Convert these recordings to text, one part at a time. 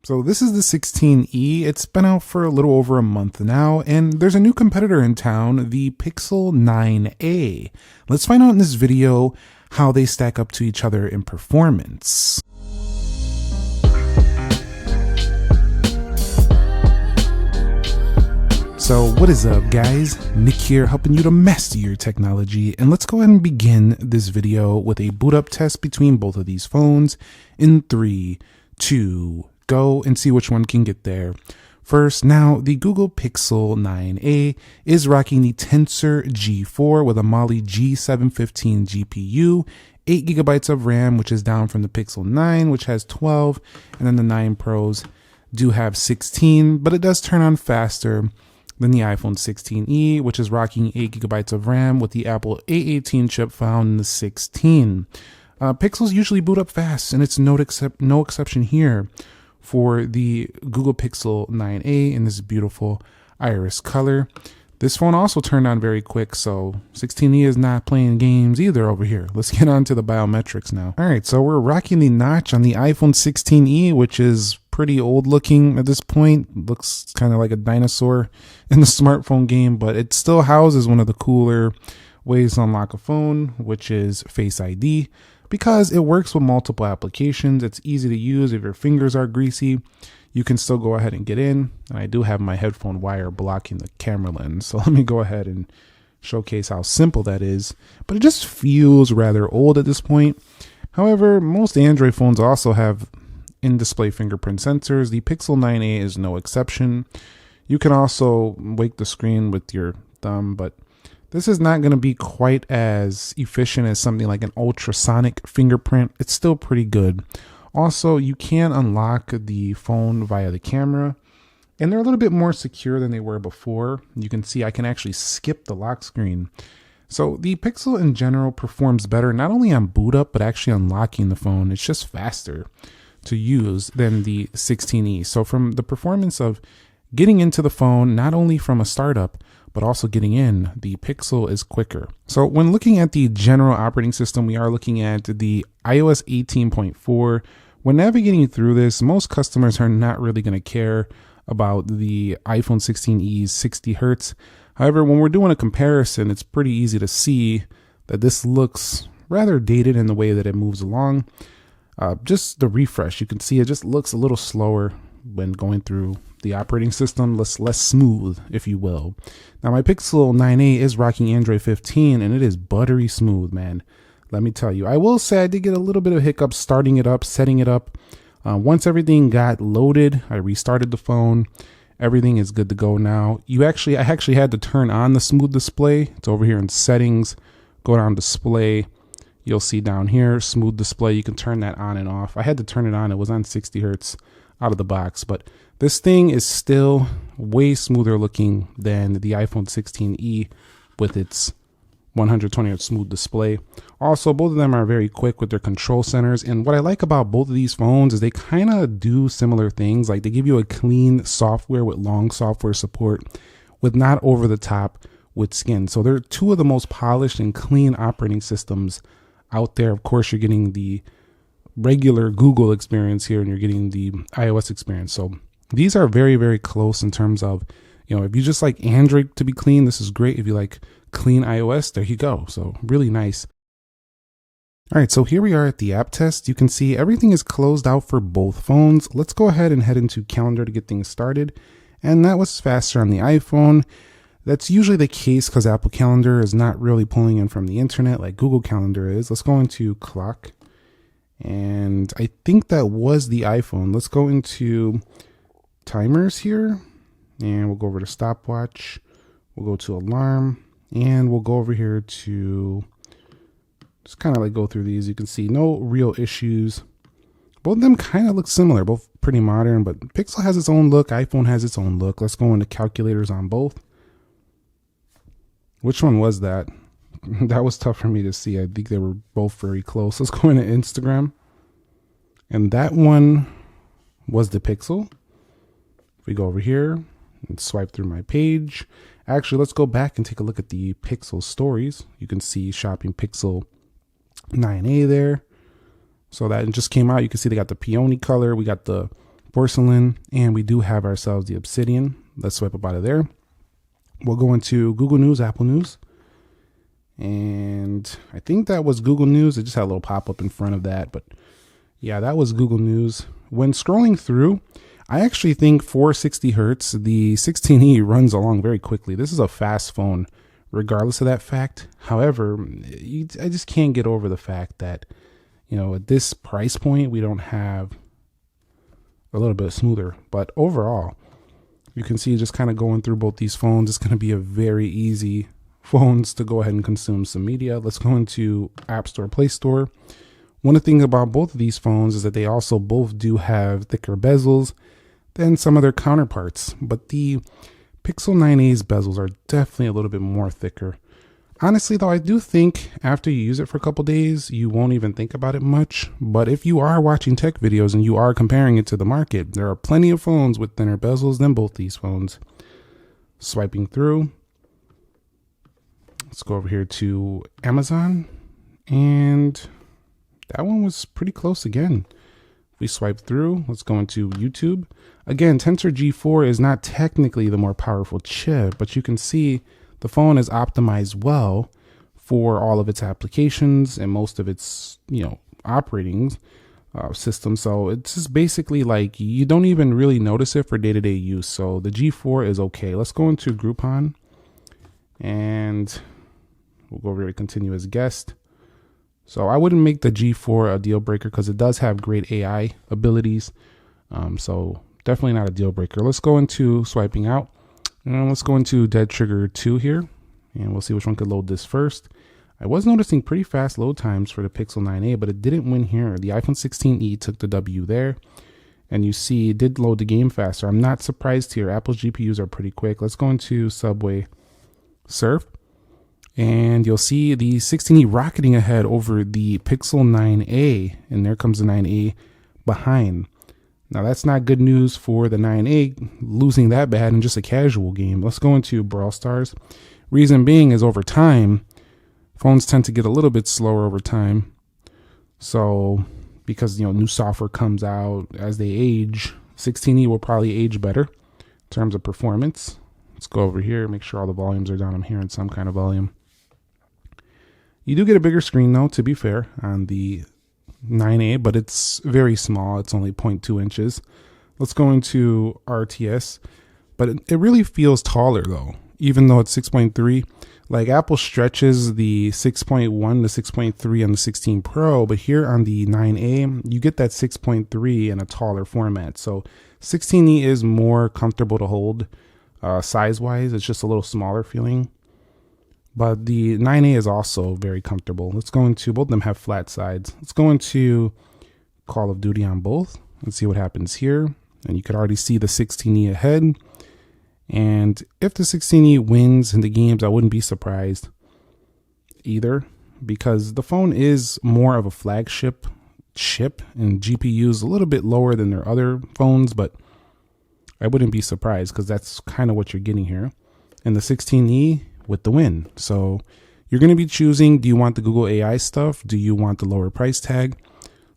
So this is the 16e. It's been out for a little over a month now, and there's a new competitor in town, the Pixel 9a. Let's find out in this video how they stack up to each other in performance. So what is up, guys? Nick here, helping you to master your technology, and let's go ahead and begin this video with a boot up test between both of these phones in 3, 2, go, and see which one can get there first. Now, the Google Pixel 9a is rocking the Tensor G4 with a Mali G715 GPU, 8 gigabytes of RAM, which is down from the Pixel 9, which has 12, and then the 9 Pros do have 16, but it does turn on faster than the iPhone 16e, which is rocking 8 gigabytes of RAM with the Apple A18 chip found in the 16. Pixels usually boot up fast, and it's no exception here for the Google Pixel 9a in this beautiful iris color. This phone also turned on very quick, so 16e is not playing games either over here. Let's get on to the biometrics now. All right, so we're rocking the notch on the iPhone 16e, which is pretty old looking at this point. Looks kind of like a dinosaur in the smartphone game, but it still houses one of the cooler ways to unlock a phone, which is Face ID. Because it works with multiple applications, it's easy to use. If your fingers are greasy, you can still go ahead and get in. And I do have my headphone wire blocking the camera lens, so let me go ahead and showcase how simple that is. But it just feels rather old at this point. However, most Android phones also have in-display fingerprint sensors. The Pixel 9a is no exception. You can also wake the screen with your thumb, but this is not going to be quite as efficient as something like an ultrasonic fingerprint. It's still pretty good. Also, you can unlock the phone via the camera, and they're a little bit more secure than they were before. You can see I can actually skip the lock screen. So the Pixel in general performs better, not only on boot up, but actually unlocking the phone. It's just faster to use than the 16e. So from the performance of getting into the phone, not only from a startup, but also getting in, the Pixel is quicker. So when looking at the general operating system, we are looking at the iOS 18.4. When navigating through this, most customers are not really going to care about the iPhone 16e's 60 Hertz. However, when we're doing a comparison, it's pretty easy to see that this looks rather dated in the way that it moves along. Just the refresh, you can see it just looks a little slower when going through the operating system, less smooth, if you will. Now, my Pixel 9a is rocking Android 15, and it is buttery smooth, man. Let me tell you. I will say I did get a little bit of hiccups starting it up, setting it up. Once everything got loaded, I restarted the phone. Everything is good to go now. I actually had to turn on the smooth display. It's over here in settings. Go down display. You'll see down here, smooth display. You can turn that on and off. I had to turn it on. It was on 60 Hertz out of the box, but this thing is still way smoother looking than the iPhone 16e with its 120 Hz smooth display. Also, both of them are very quick with their control centers, and what I like about both of these phones is they kind of do similar things. Like, they give you a clean software with long software support with not over the top with skin. So they're two of the most polished and clean operating systems out there. Of course, you're getting the regular Google experience here, and you're getting the iOS experience. So these are very, very close in terms of, if you just like Android to be clean, this is great. If you like clean iOS, there you go. So really nice. All right, so here we are at the app test. You can see everything is closed out for both phones. Let's go ahead and head into Calendar to get things started. And that was faster on the iPhone. That's usually the case because Apple Calendar is not really pulling in from the internet like Google Calendar is. Let's go into Clock. And I think that was the iPhone. Let's go into timers here, and we'll go over to stopwatch. We'll go to alarm, and we'll go over here to just kind of like go through these. You can see no real issues. Both of them kind of look similar, both pretty modern, but Pixel has its own look. iPhone has its own look. Let's go into calculators on both. Which one was that? That was tough for me to see. I think they were both very close. Let's go into Instagram. And that one was the Pixel. If we go over here and swipe through my page. Actually, let's go back and take a look at the Pixel stories. You can see shopping Pixel 9a there. So that just came out. You can see they got the peony color. We got the porcelain, and we do have ourselves the obsidian. Let's swipe up out of there. We'll go into Google News, Apple News. And I think that was Google News. It just had a little pop-up in front of that. But yeah, that was Google News. When scrolling through, I actually think 460 hertz, the 16E runs along very quickly. This is a fast phone, regardless of that fact. However, I just can't get over the fact that, you know, at this price point, we don't have a little bit smoother. But overall, you can see just kind of going through both these phones, it's going to be a very easy phones to go ahead and consume some media. Let's go into App Store, Play Store. One of the things about both of these phones is that they also both do have thicker bezels than some of their counterparts, but the Pixel 9a's bezels are definitely a little bit more thicker. Honestly though, I do think after you use it for a couple days, you won't even think about it much. But if you are watching tech videos and you are comparing it to the market, there are plenty of phones with thinner bezels than both these phones. Swiping through, let's go over here to Amazon, and that one was pretty close again. If we swipe through, let's go into YouTube. Again, Tensor G4 is not technically the more powerful chip, but you can see the phone is optimized well for all of its applications and most of its, operating system. So it's just basically like you don't even really notice it for day-to-day use. So the G4 is okay. Let's go into Groupon, and we'll go over here to continue as guest. So I wouldn't make the G4 a deal breaker because it does have great AI abilities. So definitely not a deal breaker. Let's go into swiping out, and let's go into Dead Trigger 2 here, and we'll see which one could load this first. I was noticing pretty fast load times for the Pixel 9a, but it didn't win here. The iPhone 16e took the W there, and you see it did load the game faster. I'm not surprised here. Apple's GPUs are pretty quick. Let's go into Subway Surf, and you'll see the 16e rocketing ahead over the Pixel 9a, and there comes the 9a behind. Now that's not good news for the 9a losing that bad in just a casual game. Let's go into Brawl Stars. Reason being is over time, phones tend to get a little bit slower over time. So because new software comes out as they age, 16e will probably age better in terms of performance. Let's go over here, make sure all the volumes are down. I'm hearing some kind of volume. You do get a bigger screen though, to be fair, on the 9a, but it's very small. It's only 0.2 inches. Let's go into RTS, but it really feels taller though, even though it's 6.3. Like Apple stretches the 6.1 to 6.3 on the 16 Pro, but here on the 9a, you get that 6.3 in a taller format. So 16e is more comfortable to hold size-wise. It's just a little smaller feeling. But the 9a is also very comfortable. Let's go into, both of them have flat sides. Let's go into Call of Duty on both. Let's see what happens here. And you could already see the 16e ahead. And if the 16e wins in the games, I wouldn't be surprised either, because the phone is more of a flagship chip and GPU is a little bit lower than their other phones, but I wouldn't be surprised because that's kind of what you're getting here. And the 16e with the win. So you're going to be choosing, do you want the Google AI stuff? Do you want the lower price tag?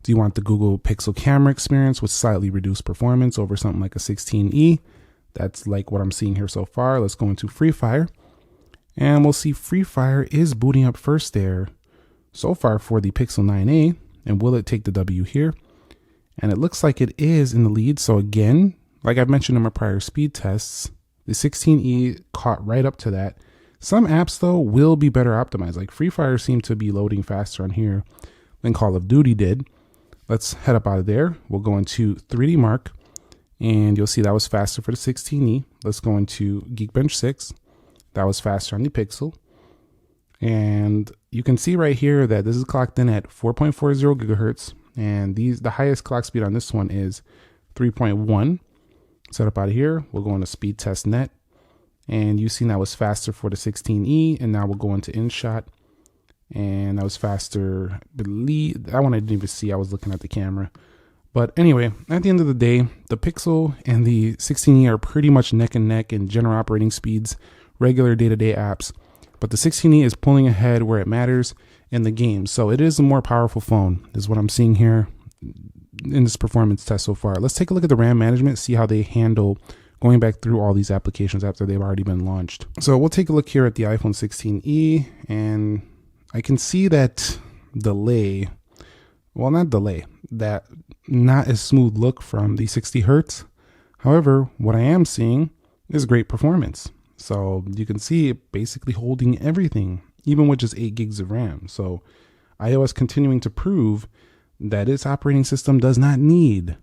Do you want the Google Pixel camera experience with slightly reduced performance over something like a 16e? That's like what I'm seeing here so far. Let's go into Free Fire, and we'll see Free Fire is booting up first there so far for the Pixel 9a. And will it take the W here? And it looks like it is in the lead. So again, like I've mentioned in my prior speed tests, the 16e caught right up to that. Some apps though will be better optimized. Like Free Fire seemed to be loading faster on here than Call of Duty did. Let's head up out of there. We'll go into 3D Mark, and you'll see that was faster for the 16e. Let's go into Geekbench 6. That was faster on the Pixel. And you can see right here that this is clocked in at 4.40 gigahertz. And the highest clock speed on this one is 3.1. Set up out of here. We'll go into Speed Test Net. And you've seen that was faster for the 16e. And now we'll go into InShot. And that was faster. I believe that one I didn't even see. I was looking at the camera. But anyway, at the end of the day, the Pixel and the 16e are pretty much neck and neck in general operating speeds, regular day-to-day apps. But the 16e is pulling ahead where it matters in the game. So it is a more powerful phone, is what I'm seeing here. in this performance test so far. Let's take a look at the RAM management, see how they handle going back through all these applications after they've already been launched. So we'll take a look here at the iPhone 16e, and I can see that delay, well, not delay, that not as smooth look from the 60 Hertz. However, what I am seeing is great performance. So you can see it basically holding everything, even with just 8 gigs of RAM. So iOS continuing to prove that its operating system does not need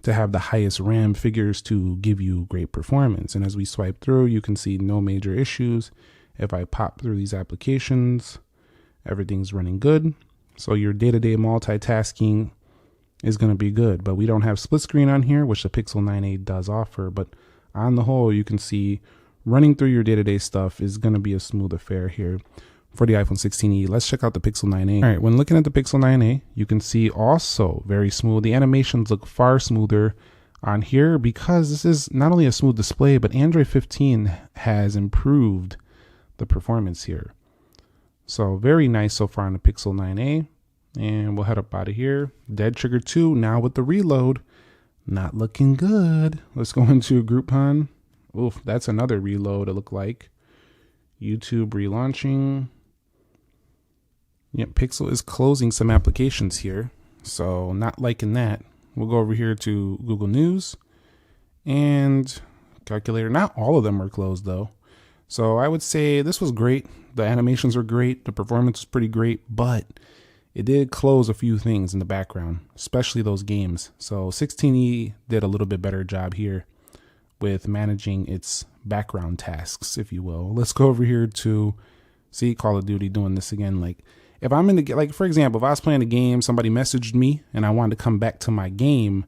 to have the highest RAM figures to give you great performance. And as we swipe through, you can see no major issues. If I pop through these applications, everything's running good. So your day-to-day multitasking is going to be good. But we don't have split screen on here, which the Pixel 9a does offer. But on the whole, you can see running through your day-to-day stuff is going to be a smooth affair here for the iPhone 16e. Let's check out the Pixel 9a. All right, when looking at the Pixel 9a, you can see also very smooth. The animations look far smoother on here because this is not only a smooth display, but Android 15 has improved the performance here. So very nice so far on the Pixel 9a. And we'll head up out of here. Dead Trigger 2 now with the reload. Not looking good. Let's go into Groupon. Oof, that's another reload it looked like. YouTube relaunching. Yep, Pixel is closing some applications here, so not liking that. We'll go over here to Google News and Calculator. Not all of them are closed though. So I would say this was great. The animations were great. The performance was pretty great, but it did close a few things in the background, especially those games. So 16e did a little bit better job here with managing its background tasks, if you will. Let's go over here to see Call of Duty doing this again. Like if I'm in the, like for example, if I was playing a game, somebody messaged me and I wanted to come back to my game,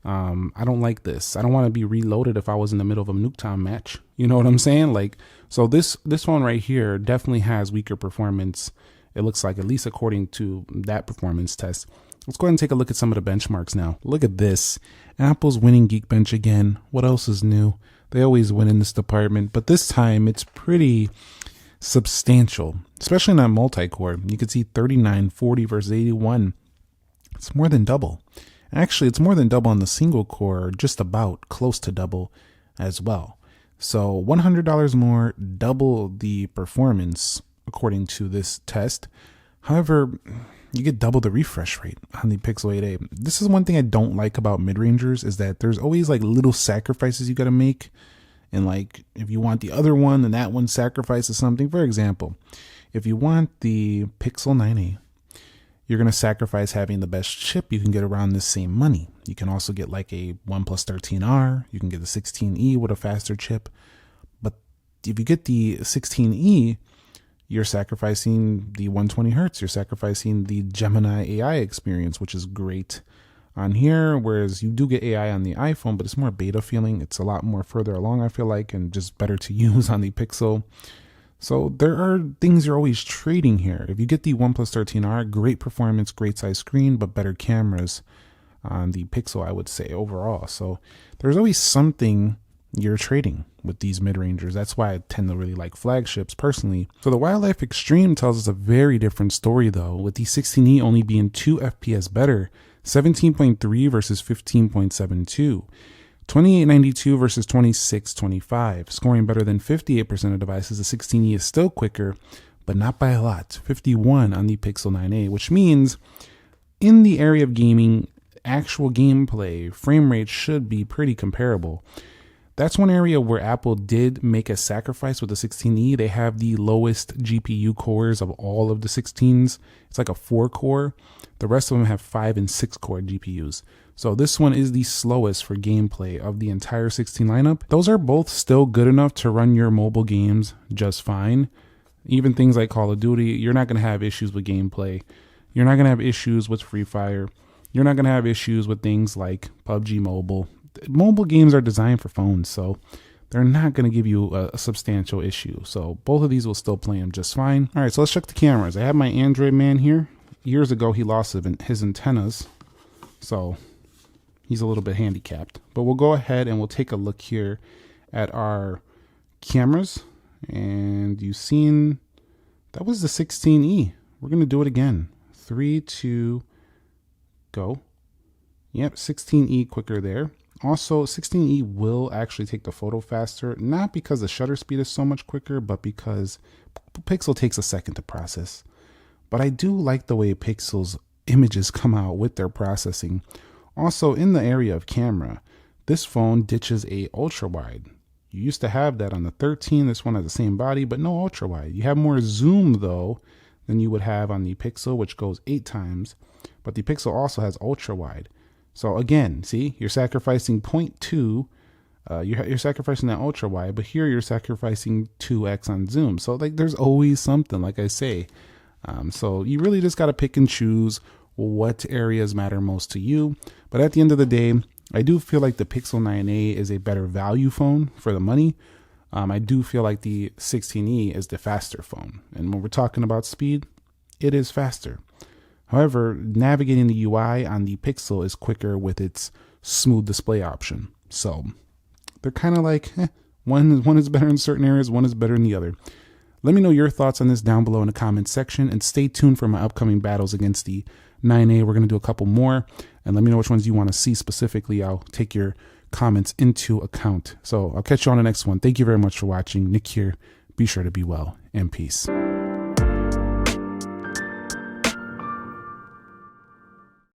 I don't like this. I don't want to be reloaded if I was in the middle of a Nuketown match. You know what I'm saying? Like, so this phone right here definitely has weaker performance. It looks like, at least according to that performance test. Let's go ahead and take a look at some of the benchmarks now. Look at this. Apple's winning Geekbench again. What else is new? They always win in this department, but this time it's pretty substantial, especially in that multi-core. You can see 3940 versus 81. It's more than double. Actually, it's more than double on the single core, just about close to double as well. So $100 more, double the performance according to this test. However, you get double the refresh rate on the Pixel 8a. This is one thing I don't like about mid-rangers, is that there's always like little sacrifices you got to make. And like, if you want the other one, then that one sacrifices something. For example, if you want the Pixel 9a, you're going to sacrifice having the best chip you can get around the same money. You can also get like a OnePlus 13R. You can get the 16e with a faster chip. But if you get the 16e, you're sacrificing the 120 Hertz. You're sacrificing the Gemini AI experience, which is great on here. Whereas you do get AI on the iPhone, but it's more beta feeling. It's a lot more further along, I feel like, and just better to use on the Pixel. So there are things you're always trading here. If you get the OnePlus 13R, great performance, great size screen, but better cameras on the Pixel, I would say, overall. So there's always something you're trading with these mid-rangers. That's why I tend to really like flagships personally. So the Wildlife Extreme tells us a very different story though, with the 16e only being 2 FPS better, 17.3 versus 15.72. 2892 versus 2625, scoring better than 58% of devices. The 16e is still quicker, but not by a lot. 51 on the Pixel 9a, which means in the area of gaming, actual gameplay, frame rate should be pretty comparable. That's one area where Apple did make a sacrifice with the 16e. They have the lowest GPU cores of all of the 16s. It's like a 4-core. The rest of them have 5 and 6-core GPUs. So this one is the slowest for gameplay of the entire 16 lineup. Those are both still good enough to run your mobile games just fine. Even things like Call of Duty, you're not going to have issues with gameplay. You're not going to have issues with Free Fire. You're not going to have issues with things like PUBG Mobile. Mobile games are designed for phones, so they're not going to give you a substantial issue. So both of these will still play them just fine. All right, so let's check the cameras. I have my Android man here. Years ago, he lost his antennas, so he's a little bit handicapped. But we'll go ahead and we'll take a look here at our cameras. And you've seen, that was the 16e. We're going to do it again. 3, 2, go. Yep, 16E quicker there. Also, 16E will actually take the photo faster, not because the shutter speed is so much quicker, but because Pixel takes a second to process. But I do like the way Pixel's images come out with their processing. Also, in the area of camera, this phone ditches a ultra wide. You used to have that on the 13. This one has the same body, but no ultra wide. You have more zoom though than you would have on the Pixel, which goes 8 times. But the Pixel also has ultra wide. So again, see, you're sacrificing 0.2. You're sacrificing that ultra wide, but here you're sacrificing 2x on zoom. So like, there's always something, like I say. So you really just got to pick and choose what areas matter most to you. But at the end of the day, I do feel like the Pixel 9a is a better value phone for the money. I do feel like the 16e is the faster phone. And when we're talking about speed, it is faster. However, navigating the UI on the Pixel is quicker with its smooth display option. So they're kind of like, one is better in certain areas, one is better in the other. Let me know your thoughts on this down below in the comments section, and stay tuned for my upcoming battles against the 9A. We're going to do a couple more, and let me know which ones you want to see specifically. I'll take your comments into account. So I'll catch you on the next one. Thank you very much for watching. Nick here. Be sure to be well, and peace.